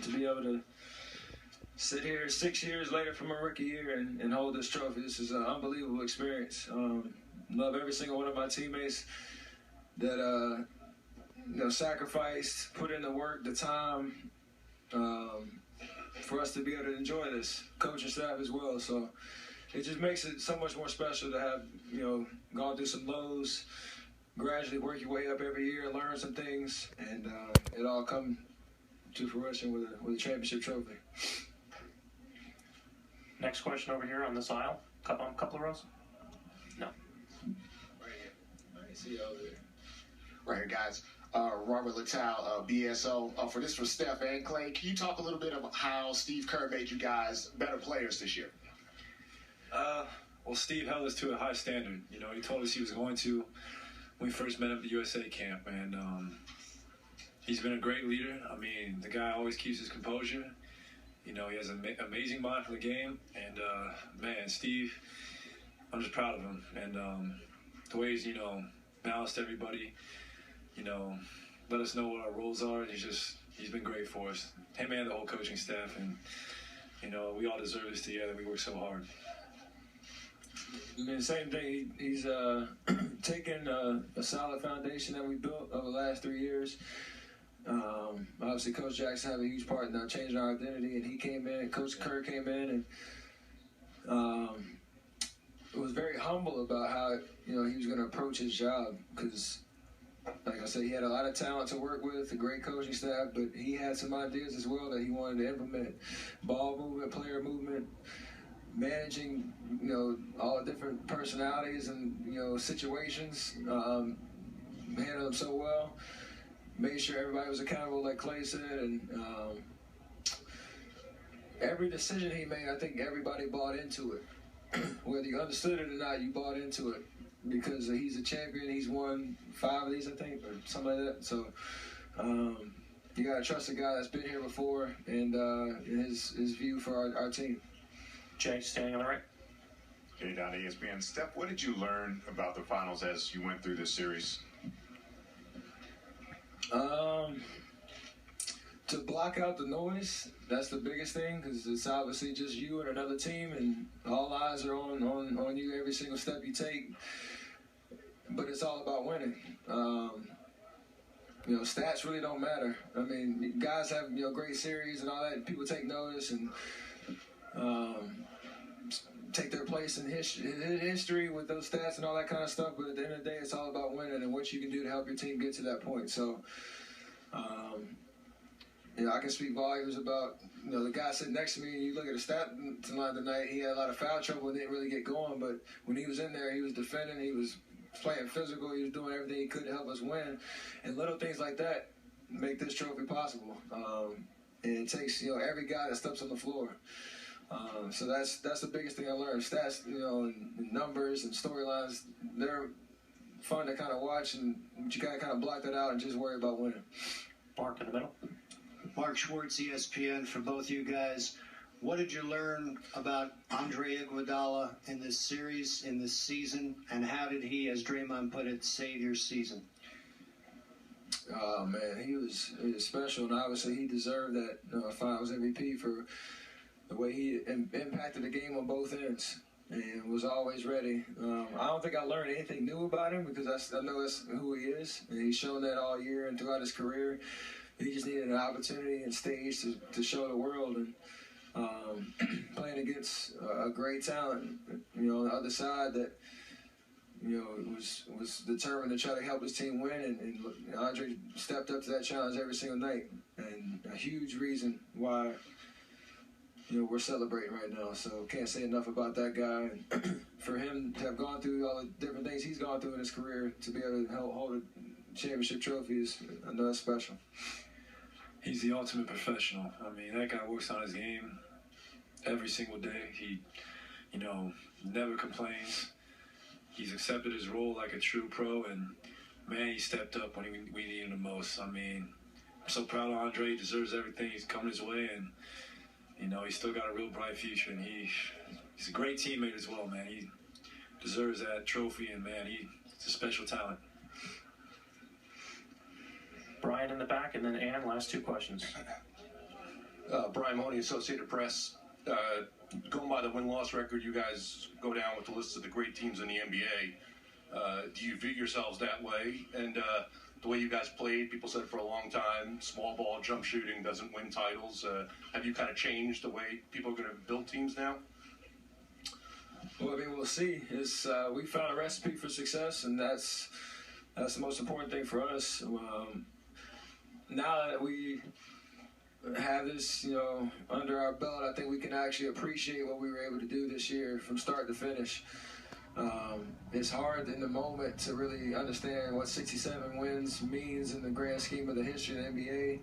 to be able to sit here 6 years later from my rookie year and hold this trophy. This is an unbelievable experience. Love every single one of my teammates that sacrificed, put in the work, the time for us to be able to enjoy this. Coaching staff as well. So it just makes it so much more special to have gone through some lows, gradually work your way up every year, learn some things, and it all come to fruition with a championship trophy. Next question over here on this aisle. Couple of rows. No. Right here. I can see you over there. Right here, guys. Robert Littal, BSO. For this, for Steph and Clay, can you talk a little bit about how Steve Kerr made you guys better players this year? Well, Steve held us to a high standard. He told us he was going to when we first met him at the USA camp, and he's been a great leader. I mean, the guy always keeps his composure. He has an amazing mind for the game, and man, Steve, I'm just proud of him, and the way he's balanced everybody. Let us know what our roles are. He's been great for us. Him and the whole coaching staff, and we all deserve this together. We work so hard. I mean, the same thing. He's taken a solid foundation that we built over the last 3 years. Obviously, Coach Jackson had a huge part in changing our identity, and he came in. Coach Kerr came in, and was very humble about how he was going to approach his job because, like I said, he had a lot of talent to work with, a great coaching staff, but he had some ideas as well that he wanted to implement: ball movement, player movement, managing, all the different personalities and, situations, handled them so well, made sure everybody was accountable, like Clay said, and every decision he made, I think everybody bought into it. Whether you understood it or not, you bought into it because he's a champion. He's won 5 of these, I think, or something like that. So you got to trust a guy that's been here before and his view for our team. Jay, standing on the right. Jay Down, ESPN. Steph, what did you learn about the finals as you went through this series? To block out the noise, that's the biggest thing because it's obviously just you and another team, and all eyes are on you every single step you take. But it's all about winning. Stats really don't matter. I mean, guys have great series and all that. People take notice and take their place in history with those stats and all that kind of stuff. But at the end of the day, it's all about winning and what you can do to help your team get to that point. So, I can speak volumes about the guy sitting next to me. And you look at the stat line tonight, he had a lot of foul trouble and didn't really get going. But when he was in there, he was defending. He was playing physical. He was doing everything he could to help us win. And little things like that make this trophy possible. And it takes every guy that steps on the floor. So that's the biggest thing I learned. Stats, and numbers and storylines, they're fun to kind of watch, but you got to kind of block that out and just worry about winning. Mark in the middle. Mark Schwartz, ESPN, for both you guys. What did you learn about Andre Iguodala in this series, in this season, and how did he, as Draymond put it, save your season? Oh, man, he was special, and obviously he deserved that Finals MVP for the way he impacted the game on both ends and was always ready. I don't think I learned anything new about him because I know that's who he is, and he's shown that all year and throughout his career. He just needed an opportunity and stage to show the world, and playing against a great talent, on the other side that was determined to try to help his team win, and Andre stepped up to that challenge every single night, and a huge reason why we're celebrating right now. So can't say enough about that guy. And for him to have gone through all the different things he's gone through in his career, to be able to hold a championship trophy I know that's special. He's the ultimate professional. I mean, that guy works on his game every single day. He, never complains. He's accepted his role like a true pro, and, man, he stepped up when we needed him the most. I mean, I'm so proud of Andre. He deserves everything. He's coming his way, and, he's still got a real bright future, and he's a great teammate as well, man. He deserves that trophy, and, man, he's a special talent. Brian in the back, and then Ann, last 2 questions. Ryan Mahoney, Associated Press. Going by the win-loss record, you guys go down with the list of the great teams in the NBA. Do you view yourselves that way? And the way you guys played, people said for a long time, small ball jump shooting doesn't win titles. Have you kind of changed the way people are going to build teams now? Well, I mean, we'll see. We found a recipe for success, and that's the most important thing for us. Now that we have this, under our belt, I think we can actually appreciate what we were able to do this year from start to finish. It's hard in the moment to really understand what 67 wins means in the grand scheme of the history of the NBA,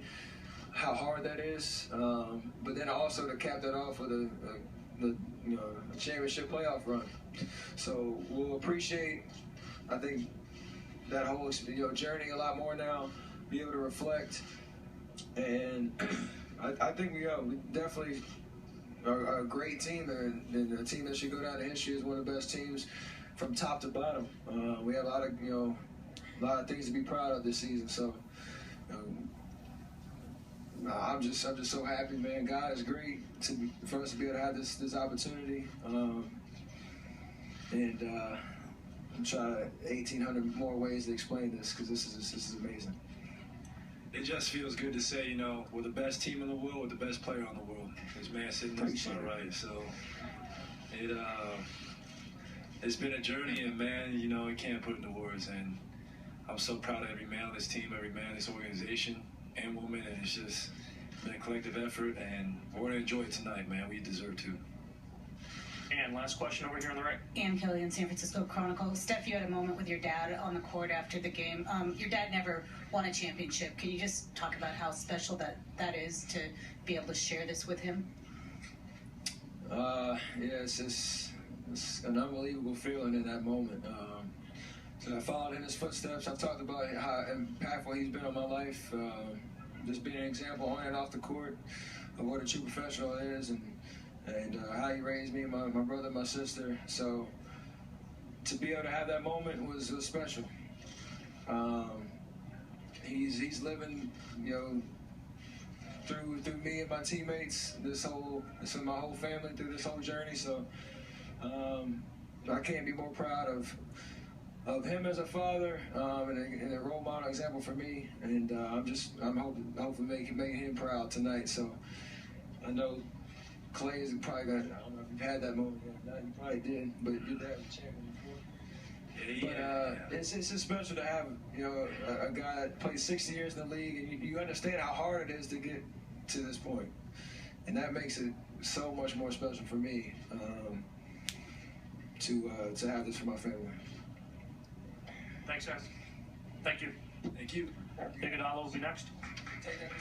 how hard that is. But then also to cap that off with a championship playoff run. So we'll appreciate, I think, that whole journey a lot more now, be able to reflect. And I think we definitely are a great team, and a team that should go down in history as one of the best teams from top to bottom. We have a lot of things to be proud of this season. So I'm just so happy, man. God is great for us to be able to have this opportunity, and I'm trying 1,800 more ways to explain this because this is amazing. It just feels good to say, we're the best team in the world with the best player on the world. This man sitting next to my right. So it's been a journey, and man, you can't put it into words. And I'm so proud of every man on this team, every man in this organization and woman, and it's just been a collective effort, and we're gonna enjoy it tonight, man. We deserve to. And last question over here on the right. Ann Kelly in San Francisco Chronicle. Steph, you had a moment with your dad on the court after the game. Your dad never won a championship. Can you just talk about how special that is to be able to share this with him? Yeah, it's an unbelievable feeling in that moment. So I followed in his footsteps. I've talked about how impactful he's been on my life, just being an example on and off the court of what a true professional is, and how he raised me, my brother, my sister. So to be able to have that moment was special. He's living, through me and my teammates, my whole family through this whole journey. So I can't be more proud of him as a father, and a role model example for me. And I'm hoping making him proud tonight. So I know Clay is probably gonna. I don't know if you've had that moment yet. No, you probably did, but your dad was champion before. But it's just special to have a guy that played 60 years in the league, and you understand how hard it is to get to this point, and that makes it so much more special for me to have this for my family. Thanks, guys. Thank you. Thank you. Iguodala will be next. Take that.